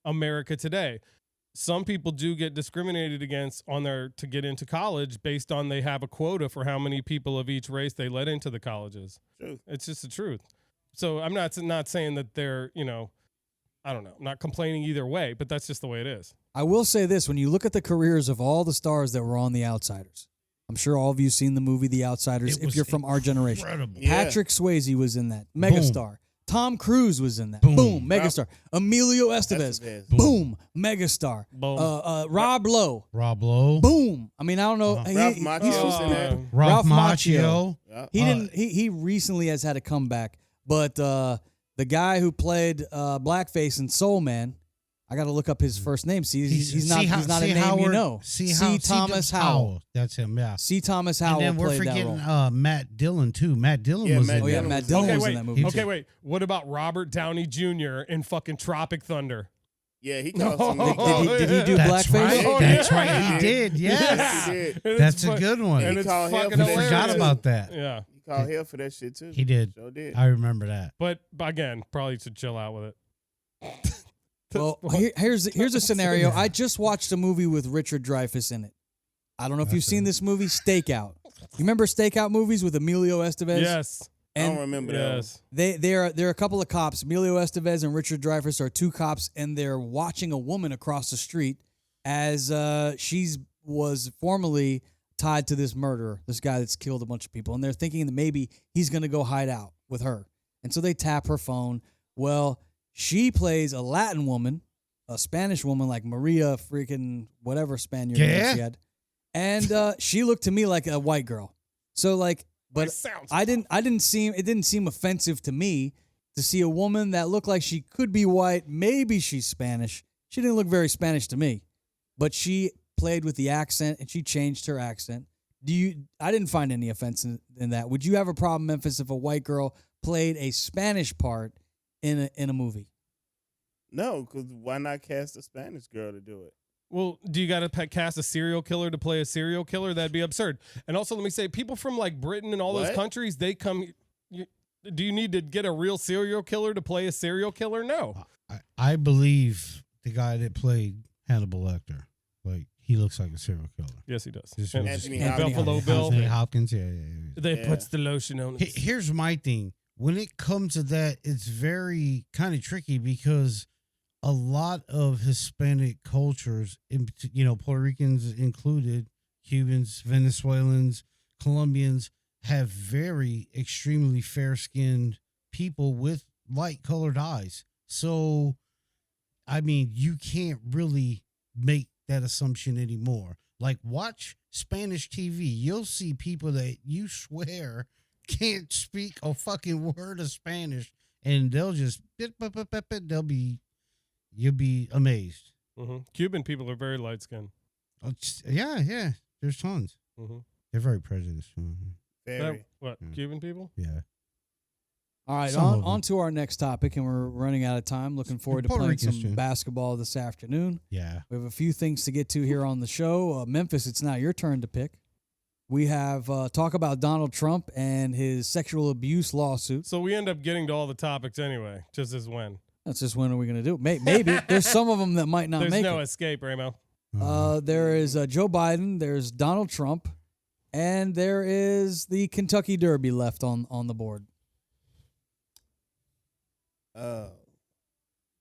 America today. some people do get discriminated against on their to get into college based on they have a quota for how many people of each race they let into the colleges. True. It's just the truth. So I'm not saying that they're, I don't know, not complaining either way, but that's just the way it is. I will say this: when you look at the careers of all the stars that were on The Outsiders, I'm sure all of you seen the movie The Outsiders. If you're from our generation, Incredible. Yeah. Patrick Swayze was in that, megastar. Tom Cruise was in that, Boom. boom, megastar. Emilio Estevez, Estevez. boom, megastar. Boom. Rob Lowe, Rob Lowe. boom. I mean, I don't know. Ralph Macchio was in that. Ralph Ralph Macchio. Macchio. Yeah. He didn't. He recently has had a comeback, but the guy who played blackface in Soul Man, I got to look up his first name. See, he's not a name you know. C. Thomas Howell. That's him. Yeah. C. Thomas Howell And then we're played that forgetting role. Matt Dillon too. Matt Dillon Yeah, was Matt in Oh yeah, that. Matt was Dillon Okay, was in wait. that movie. Okay, wait. What about Robert Downey Jr. in fucking Tropic Thunder? Yeah, he called some No. niggas. Did he do That's blackface? right. Oh, That's yeah. right. He did. Yes. Yes, he did. And That's it's a fu- good one. And He it's called hell fucking for I that. hilarious. forgot about that. Yeah. He called hell for that shit too. He did. Sure did. I remember that. But again, probably should chill out with it. Well, here's a scenario. I just watched a movie with Richard Dreyfuss in it. I don't know if you've seen this movie, Stakeout. You remember Stakeout movies with Emilio Estevez? Yes. I don't And remember that. Yes. they're a couple of cops. Emilio Estevez and Richard Dreyfuss are two cops, and they're watching a woman across the street as she's was formerly tied to this murderer, this guy that's killed a bunch of people, and they're thinking that maybe he's going to go hide out with her. And so they tap her phone. Well, she plays a Latin woman, a Spanish woman like Maria freaking whatever Spaniard name Yeah. she had. And she looked to me like a white girl. So like, but It sounds it didn't seem offensive to me to see a woman that looked like she could be white, maybe she's Spanish. She didn't look very Spanish to me, but she played with the accent and she changed her accent. I didn't find any offense in that. Would you have a problem, Memphis, if a white girl played a Spanish part in a movie? No, because why not cast a Spanish girl to do it? Well, do you got to cast a serial killer to play a serial killer? That'd be absurd. And also, let me say, people from like Britain and all those What? countries, they come. Do you need to get a real serial killer to play a serial killer? No. I believe the guy that played Hannibal Lecter, like he looks like a serial killer. Yes, he does. Just- And Anthony Buffalo Hopkins. Bill. Anthony Hopkins. Yeah. They Yeah. puts the lotion on. Here's my thing. When it comes to that, it's very kind of tricky because a lot of Hispanic cultures, Puerto Ricans included, Cubans, Venezuelans, Colombians, have very extremely fair-skinned people with light-colored eyes. So, I mean, you can't really make that assumption anymore. Like, watch Spanish TV. You'll see people that you swear can't speak a fucking word of Spanish, and they'll just you'll be amazed. Mm-hmm. Cuban people are very light skinned. Yeah. There's tons. Mm-hmm. They're very prejudiced. Very. What? Mm. Cuban people? Yeah. All right, Some of them. on to our next topic, and we're running out of time. Looking forward to Puerto playing Ricans some too. basketball this afternoon. Yeah. We have a few things to get to here on the show. Memphis, it's now your turn to pick. We have talk about Donald Trump and his sexual abuse lawsuit. So we end up getting to all the topics anyway, just as when. That's just when are we going to do it? Maybe. There's some of them that might not There's make no it. escape, Ramo. There is Joe Biden, there's Donald Trump, and there is the Kentucky Derby left on the board.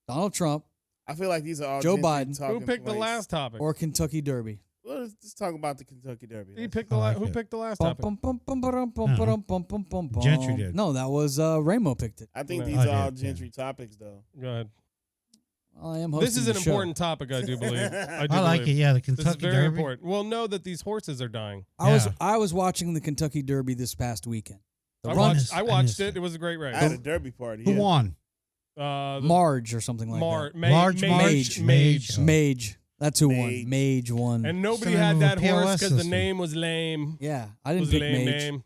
Donald Trump I feel like these are all Joe gentry Biden. talking Who picked the points. last topic? or Kentucky Derby. Well, let's talk about the Kentucky Derby. He Let's- picked the I like who it. picked the last Bum, topic? bum, bum, bum, ba-dum, bum, ba-dum, bum, bum, bum, bum. Gentry did. No, that was Ramo picked it. I think No. these I are all did, gentry topics, though. Go ahead. I am hosting This is the an show. important topic, I do believe. I do I like it. believe. Yeah, the This is Kentucky very Derby. important. Well, know that these horses are dying. I was watching the Kentucky Derby this past weekend. The I run, watched, I I watched missed it. it. It was a great race. I had a derby party. Who yeah. won? Marge or something like that. Large Mage. Mage. Mage. That's who won. Mage. Mage won. And nobody It's the had name of that a horse POS because the system. name was lame. yeah, I It didn't was a pick lame Mage. name.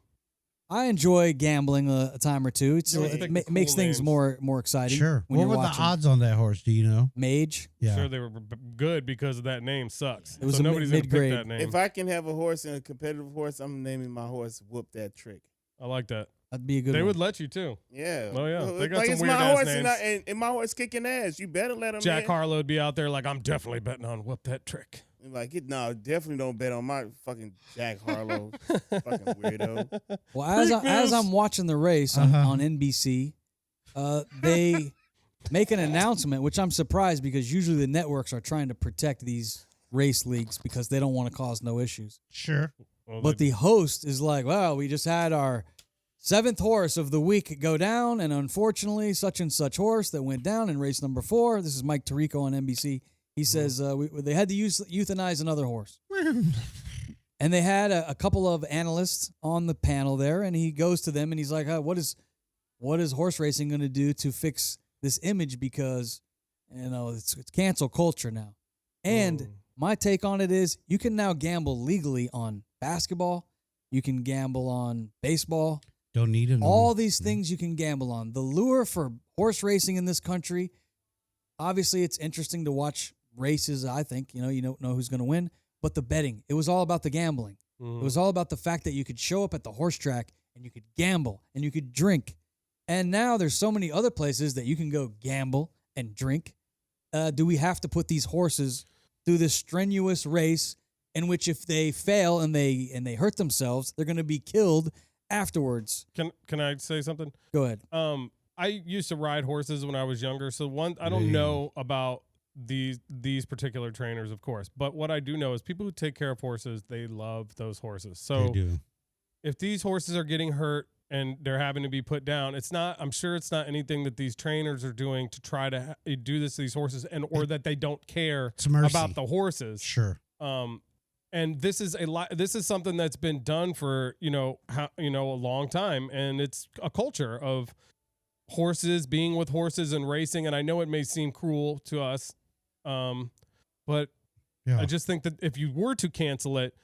I enjoy gambling a time or two. You always It pick the cool makes things names. more exciting. Sure. When What you're were watching. the odds on that horse? Do you know? Mage. Yeah. Sure, they were good because of that name sucks. It was so a nobody's going to pick mid-grade. that name. If I can have a horse and a competitive horse, I'm naming my horse Whoop That Trick. I like that. That'd be a good They one. would let you too. Yeah. Oh, yeah. They got like some it's weird my ass horse names. and my horse kicking ass. You better let him Jack in. Harlow would be out there like, I'm definitely betting on whoop that trick. Like, no, definitely don't bet on my fucking Jack Harlow. Fucking weirdo. Well, as I'm watching the race on NBC, they make an announcement, which I'm surprised because usually the networks are trying to protect these race leagues because they don't want to cause no issues. Sure. Well, But the host is like, well, we just had our 7th horse of the week go down, and unfortunately, such and such horse that went down in race number 4. This is Mike Tirico on NBC. He says they had to euthanize another horse. And they had a couple of analysts on the panel there, and he goes to them and he's like, what is horse racing going to do to fix this image? Because, it's cancel culture now. And my take on it is you can now gamble legally on basketball. You can gamble on baseball. Don't need it. All these things you can gamble on. The lure for horse racing in this country, obviously it's interesting to watch races, I think. You don't know who's going to win. But the betting, it was all about the gambling. It was all about the fact that you could show up at the horse track and you could gamble and you could drink. And now there's so many other places that you can go gamble and drink. Do we have to put these horses through this strenuous race in which if they fail and they hurt themselves, they're going to be killed afterwards? Can I say something? Go ahead. I used to ride horses when I was younger, so I don't know about these particular trainers, of course, but what I do know is people who take care of horses, they love those horses. So They do. if these horses are getting hurt and they're having to be put down, I'm sure it's not anything that these trainers are doing to try to do this to these horses, or that they don't care about the horses. Sure. And this is something that's been done for a long time, and it's a culture of horses being with horses and racing. And I know it may seem cruel to us, but Yeah. I just think that if you were to cancel it,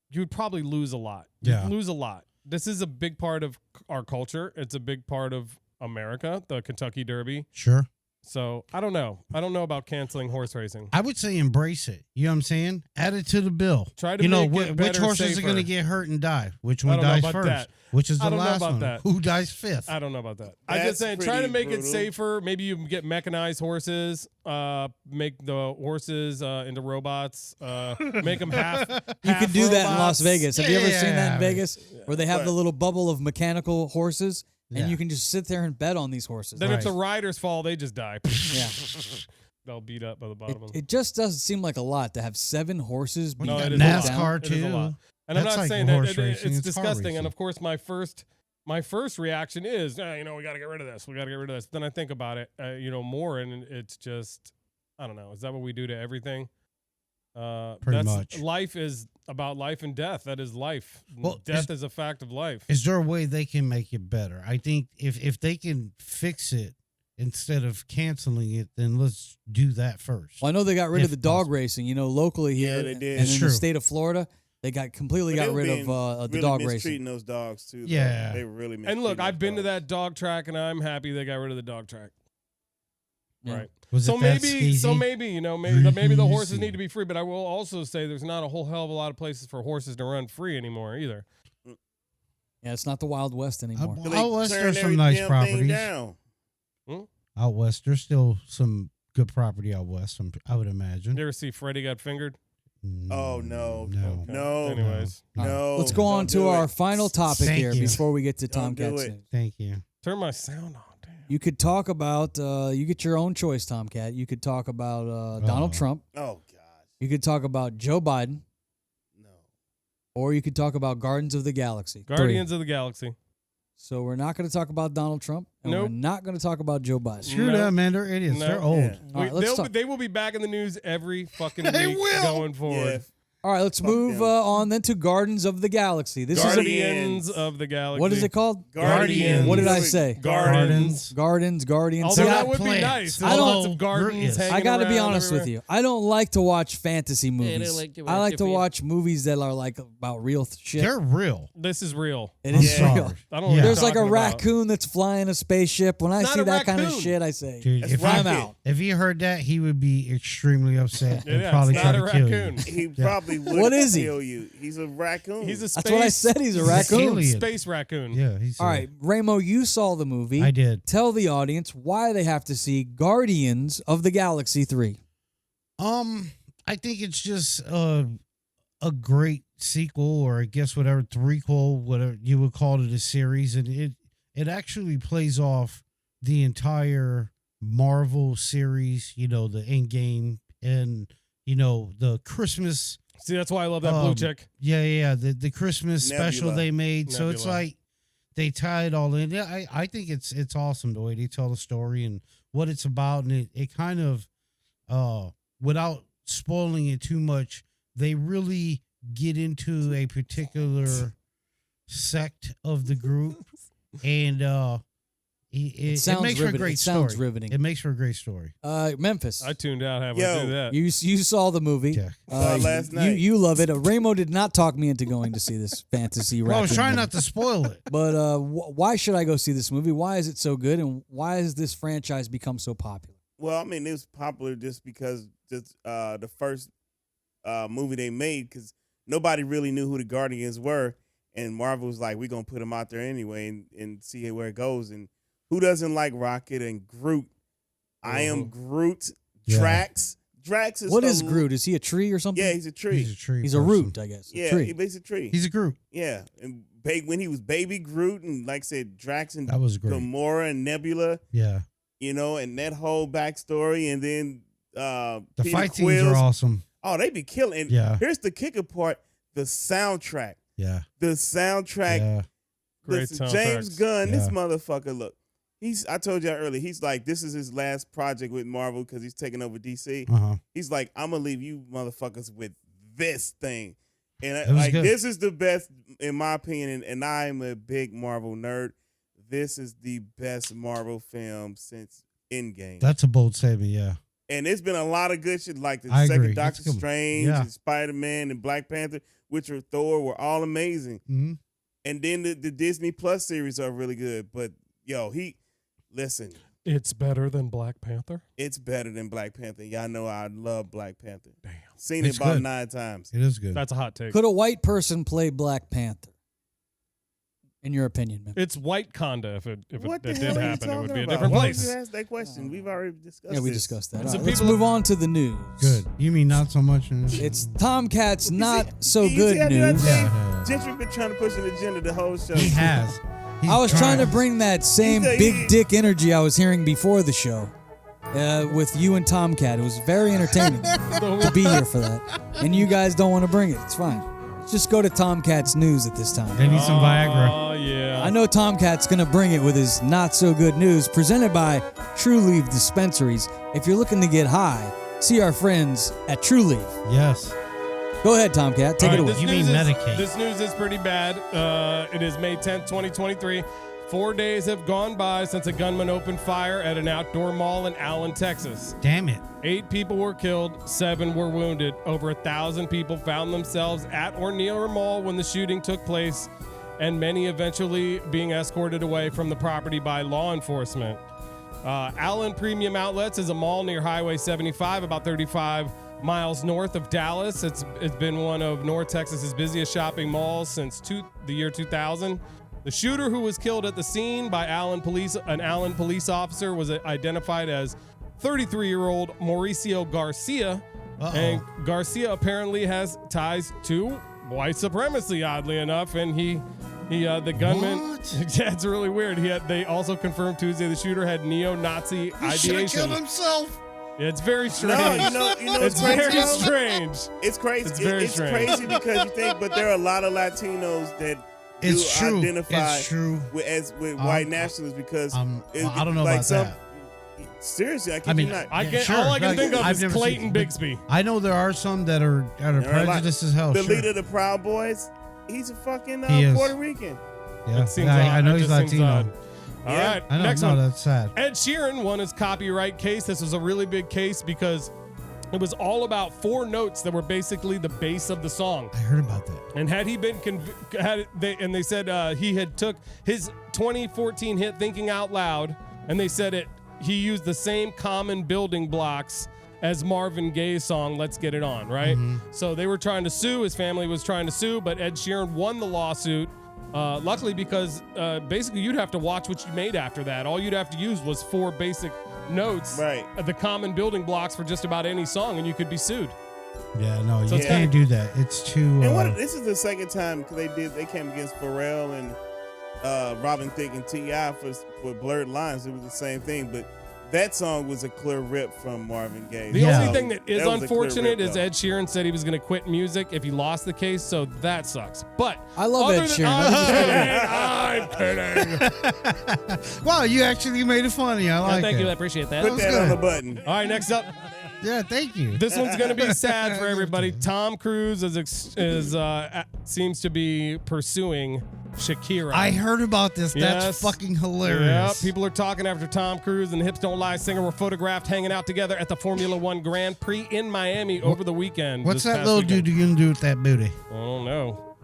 you'd probably lose a lot. Yeah. You'd lose a lot. This is a big part of our culture. It's a big part of America, the Kentucky Derby. Sure. So I don't know. I don't know about canceling horse racing. I would say embrace it. You know what I'm saying? Add it to the bill. Try to make it which better, horses are going to safer. get hurt and die? Which I one don't know dies about first? that. Which is I the don't know last about one? that. Who dies fifth? I don't know about that. I'm That's just saying, try to pretty make it brutal. safer. Maybe you can get mechanized horses, make the horses into robots, make them half. You could do that in Las robots. Vegas. Have you ever seen that in Yeah. Vegas where they have What? the little bubble of mechanical horses and Yeah. you can just sit there and bet on these horses? Then if the Right. riders fall, they just die. Yeah. They'll beat up by the bottom of them. It just doesn't seem like a lot to have 7 horses be No, it put is a lot. down. NASCAR It is a too. lot. And I'm That's not like saying horse that racing, it's it's car disgusting. And racing. of course, my first reaction is, we got to get rid of this. We got to get rid of this. Then I think about it, more, and it's just, I don't know. Is that what we do to everything? Pretty much. Life is about life and death. That is life. Well, Death is a fact of life. Is there a way they can make it better? I think if they can fix it instead of canceling it, then let's do that first. Well, I know they got rid of If the dog possible. racing, locally here. Yeah, they did. And in True. the state of Florida, they completely got rid of the really dog mistreating racing. those dogs too. though. Yeah. They were really And mistreating look, I've those been to dogs. that dog track, and I'm happy they got rid of the dog track. Yeah. Right. Was So it that maybe, skeezy? maybe the horses need to be free. But I will also say there's not a whole hell of a lot of places for horses to run free anymore either. Yeah, it's not the Wild West anymore. They Out west, turned there's some every nice damn thing properties. down. Out west, there's still some good property out west. I would imagine. You ever see Freddie got fingered? Oh no, No. no, Anyways, no. Let's go on don't to do our it. final topic Thank here you. before we get to Don't do Tomcat's it. news. Thank you. turn my sound on. Damn. You could talk about, you get your own choice, Tomcat. You could talk about Donald Oh. Trump. Oh gosh, You could talk about Joe Biden. no. Or you could talk about Guardians of the Galaxy. Three. Guardians of the Galaxy. So we're not going to talk about Donald Trump, and Nope. we're not going to talk about Joe Biden. Screw No. that, man. They're idiots. No. They're old. Yeah. All right, let's talk. They will be back in the news every fucking They week will. going forward. Yeah. All right, let's Fuck move them. on then to Guardians of the Galaxy. This is Guardians of the Galaxy. what is it called? Guardians. What did I say? Gardens. Guardians. Although See, that I, would be plants. nice. I There's don't- lots of gardens. I I got to be around honest with everywhere. you. I don't like to watch fantasy movies. like to I like watch to it, watch movies that are like about real shit. They're real. This is real. It is Yeah. real. I don't know what Yeah. you're There's like a talking about. raccoon that's flying a spaceship. When I It's see not a that kind of raccoon. shit, I say, Dude, That's if I'm Rocket. out. If he heard that, he would be extremely upset and Yeah, probably it's try not to a kill you. raccoon. He probably definitely would What is he? kill you. He's a raccoon. He's a space. That's what I said. He's a He's raccoon. alien. Space raccoon. Yeah, he's All right, Ramo, you saw the movie. I did. Tell the audience why they have to see Guardians of the Galaxy 3. I think it's just a great sequel, or I guess whatever, threequel, whatever you would call it, a series, and it actually plays off the entire Marvel series, the Endgame, and the Christmas. See, that's why I love that blue chick. Yeah, the Christmas special Nebula. they made. So it's Nebula. like they tie it all in. Yeah, I think it's awesome the way they tell the story and what it's about, and it kind of without spoiling it too much, they really get into a particular sect of the group, and it sounds makes for a riveting. great It sounds story. riveting. It makes for a great story. Memphis. I tuned out halfway Yo. through that. You saw the movie. Yeah. Saw it last night. You love it. Ramo did not talk me into going to see this fantasy Well, I was raccoon trying movie. not to spoil it. But why should I go see this movie? Why is it so good? And why has this franchise become so popular? Well, I mean, it was popular just because the first movie they made, because nobody really knew who the Guardians were, and Marvel was like, we're gonna put them out there anyway and see where it goes. And who doesn't like Rocket and Groot? I am Groot. Yeah. Drax. Drax is What is Groot? Is he a tree or something? Yeah, he's a tree. He's a tree. He's a person. root, I guess. Yeah, tree. he's a tree. He's a Groot. Yeah, and when he was baby Groot, and like I said, Drax and That was great. Gamora and Nebula, Yeah. and that whole backstory, and then The Peter fight scenes Quill's- are awesome. Oh, they be killing. And Yeah. Here's the kicker part: the soundtrack. Yeah. The soundtrack. Yeah. Great Listen, soundtracks. James Gunn, this Yeah. motherfucker. Look, I told you earlier. He's like, this is his last project with Marvel because he's taking over DC. Uh-huh. He's like, I'm gonna leave you motherfuckers with this thing, and It was like good. this is the best in my opinion. And I'm a big Marvel nerd. This is the best Marvel film since Endgame. That's a bold statement, yeah. And it's been a lot of good shit, like the I second agree. Doctor It's good. Strange Yeah. and Spider-Man and Black Panther, which are Thor, were all amazing. Mm-hmm. And then the Disney Plus series are really good. But listen, It's better than Black Panther. it's better than Black Panther. Y'all know I love Black Panther. Damn. Seen It's it about good. 9 times. It is good. That's a hot take. Could a white person play Black Panther? In your opinion, man? It's white Conda. If What the it hell did are you happen, it would talking be a about? different Why place. would you ask that question? We've already discussed Yeah, we this. discussed that. And All some right, let's people- move on to the news. Good. You mean not so much? It's Tomcat's not so You see good how that news. thing? Yeah. Gentry been trying to push an agenda the whole show. He has. He's I was trying to bring that same He's a- big dick energy I was hearing before the show with you and Tomcat. It was very entertaining to be here for that. And you guys don't want to bring it. It's fine. Let's just go to Tomcat's news at this time. They need some Viagra. Oh yeah. I know Tomcat's going to bring it with his not so good news presented by True Leaf Dispensaries. If you're looking to get high, see our friends at True Leaf. Yes. Go ahead, Tomcat. Take All it right, away. this You news mean is- Medicaid. This news is pretty bad. It is May 10th, 2023. 4 days have gone by since a gunman opened fire at an outdoor mall in Allen, Texas. Damn it. 8 people were killed, 7 were wounded. Over 1,000 people found themselves at or near a mall when the shooting took place, and many eventually being escorted away from the property by law enforcement. Allen Premium Outlets is a mall near Highway 75, about 35 miles north of Dallas. It's been one of North Texas's busiest shopping malls since the year 2000. The shooter, who was killed at the scene by an Allen police officer, was identified as 33-year-old Mauricio Garcia. Uh-oh. And Garcia apparently has ties to white supremacy, oddly enough, and the gunman. What? Yeah, it's really weird. They also confirmed Tuesday the shooter had neo-Nazi He should have ideation. killed himself. Yeah, it's very strange. No, you know it's what's crazy, very though? strange. It's crazy. It's very It's strange. crazy because you think, but there are a lot of Latinos that It's do true. identify It's true. with white nationalists because Well, I don't know about that. Seriously, I kid I mean, you not. I Yeah, can sure. all I can Like, think of I've is never Clayton seen- Bixby. I know there are some that are prejudiced as hell. The sure. leader of the Proud Boys, he's a fucking He is. Puerto Rican. Yeah, It seems yeah, odd. I know It he's just seems Latino. odd. All Yeah. right, I know. next No, one. that's sad. Ed Sheeran won his copyright case. This was a really big case because it was all about 4 notes that were basically the base of the song. I heard about that. And had he been they said he had took his 2014 hit "Thinking Out Loud," and they said he used the same common building blocks as Marvin Gaye's song "Let's Get It On," right? So they were trying to sue. His family was trying to sue, but Ed Sheeran won the lawsuit. Luckily, because basically you'd have to watch what you made after that. All you'd have to use was 4 basic notes, Right. The common building blocks for just about any song, and you could be sued. Yeah, no, So you it's can't do that. It's too. And this is the second time because they came against Pharrell and Robin Thicke and T.I. for Blurred Lines. It was the same thing, but that song was a clear rip from Marvin Gaye. The Yeah. only thing that is was a clear unfortunate rip, is though. Ed Sheeran said he was going to quit music if he lost the case, so that sucks. But I love other Ed than- Sheeran. I'm kidding. Wow, you actually made it funny. I like Thank it. you. I appreciate that. Put that good. on the button. All right, next up. Yeah, thank you. This one's going to be sad for everybody. Tom Cruise seems to be pursuing Shakira. I heard about this. Yes. That's fucking Yeah, hilarious. people are talking after Tom Cruise and the Hips Don't Lie singer were photographed hanging out together at the Formula One Grand Prix in Miami over the weekend. What's this that past little weekend. dude gonna do with that booty? I don't know.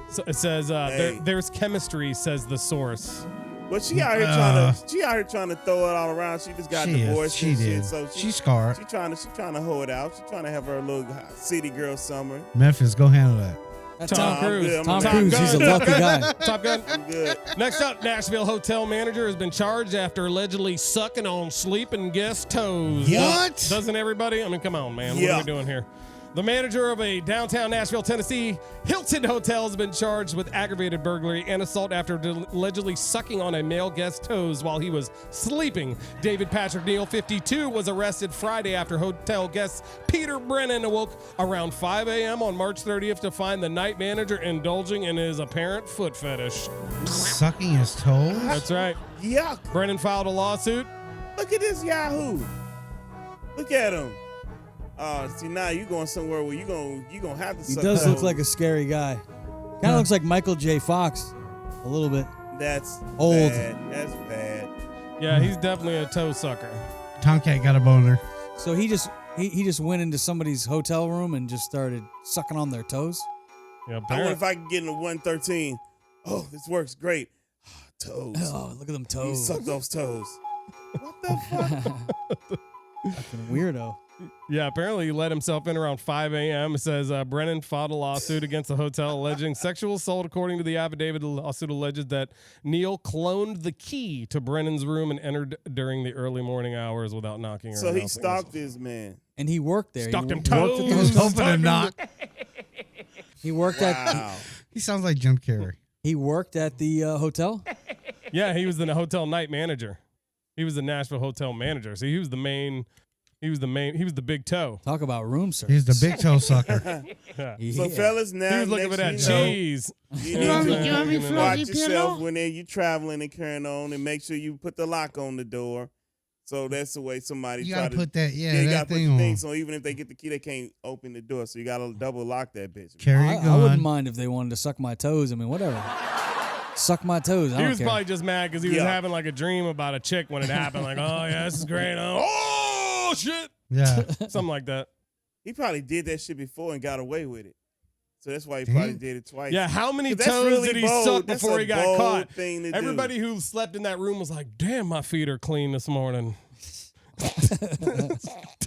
So it says Hey. there's chemistry, says the source. But she out here trying to throw it all around. She just got She is. divorced She and did. shit. So She's scarred. She trying to hold out. She trying to have her little city girl summer. Memphis, go handle that. That's Tom I'm Cruise. good. I'm Tom good. Cruise, he's a lucky guy. Top Gun. I'm good. Next up, Nashville hotel manager has been charged after allegedly sucking on sleeping guest toes. What? Doesn't everybody? I mean, come on, man. What Yeah. are we doing here? The manager of a downtown Nashville, Tennessee Hilton hotel has been charged with aggravated burglary and assault after allegedly sucking on a male guest's toes while he was sleeping. David Patrick Neal, 52, was arrested Friday after hotel guest Peter Brennan awoke around 5 a.m. on March 30th to find the night manager indulging in his apparent foot fetish. Sucking his toes? That's right. Yuck. Brennan filed a lawsuit. Look at this Yahoo. Look at him. Oh, see now you going somewhere where you gonna have to. He suck does look toes. like a scary guy. Kind of looks like Michael J. Fox, a little bit. That's old. Bad. That's bad. Yeah, he's definitely a toe sucker. Tomcat got a boner. So he just went into somebody's hotel room and just started sucking on their toes. Yeah, I wonder apparently. if I can get into 113. Oh, this works great. Toes. Oh, look at them You toes. suck those toes. What the fuck? Fucking weirdo. Yeah, apparently he let himself in around 5 a.m. It says Brennan filed a lawsuit against the hotel alleging sexual assault. According to the affidavit, the lawsuit alleges that Neal cloned the key to Brennan's room and entered during the early morning hours without knocking or So he announcing stalked this man. And he worked there. Stuck he them worked at the toes. hotel. Open a knock. He worked at Wow. He sounds like Jim Carrey. he worked at the hotel. Yeah, he was the hotel night manager. He was the Nashville hotel manager. So he was the main. He was the big toe. Talk about room service. He's the big toe sucker. Yeah. So fellas, He now was looking for that next you know, cheese. You want me- need you want me to to watch floppy yourself pillow? when you traveling and carrying on, and make sure you put the lock on the door. So that's the way somebody You try gotta to put that, you that gotta put thing the on. thing. So even if they get the key, they can't open the door. So you gotta double lock that bitch. Carry a I wouldn't gun. mind if they wanted to suck my toes. I mean, whatever. Suck my toes. I He don't was care. probably just mad because he was Yeah. having like a dream about a chick when it happened. Like, oh yeah, this is great. Oh shit, Yeah. something like that. He probably did that shit before and got away with it. So that's why he Did probably he? did it twice. Yeah, how many 'Cause that's toes really did he bold. suck That's before a he got bold caught? thing to do. Everybody who slept in that room was like, "Damn, my feet are clean this morning."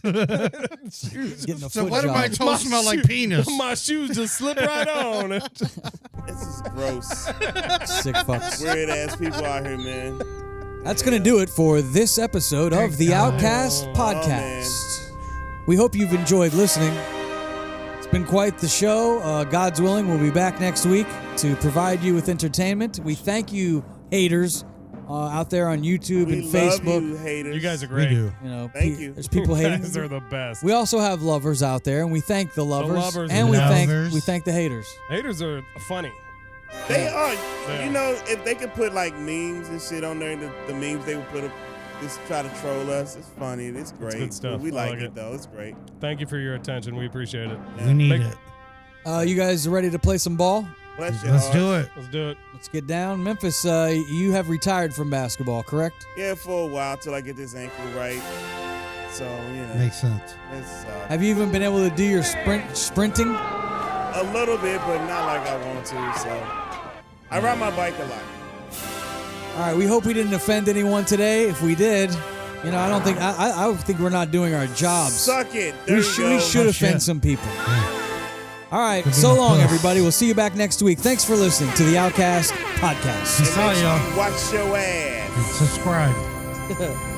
Getting a So foot what if my job. toes smell like penis? My shoes just slip right on. This is gross. Sick fucks. Weird ass people out here, man. That's going to do it for this episode of the Outcast podcast. We hope you've enjoyed listening. It's been quite the show. God's willing, we'll be back next week to provide you with entertainment. We thank you, haters, out there on YouTube We and love Facebook. you, haters. You guys are We great. do. You know, Thank you. There's people You hating. guys are the best. We also have lovers out there, and we thank the lovers, lovers and and we the lovers. thank the haters. Haters are funny. They are. Yeah. You know, if they could put like memes and shit on there, the memes they would put up, just try to troll us. It's funny. It's great. good stuff. We I like like it it. though. It's great. Thank you for your attention. We appreciate it. We need Make- it. You guys ready to play some ball? Bless your Let's heart. do it. Let's do it. Let's get down. Memphis, you have retired from basketball, correct? Yeah, for a while till I get this ankle right. So you know, Makes sense. it's Have you even been able to do your sprinting? a little bit, but not like I want to. So I ride my bike a lot. All right, we hope we didn't offend anyone today. If we did, You know, I don't think I think we're not doing our jobs. Suck it. There We you should go. we should Oh, offend shit. some people. All right, Could be so a long, puss. everybody. We'll see you back next week. Thanks for listening to the Outcast podcast. Peace out, y'all. Watch your ass. Subscribe.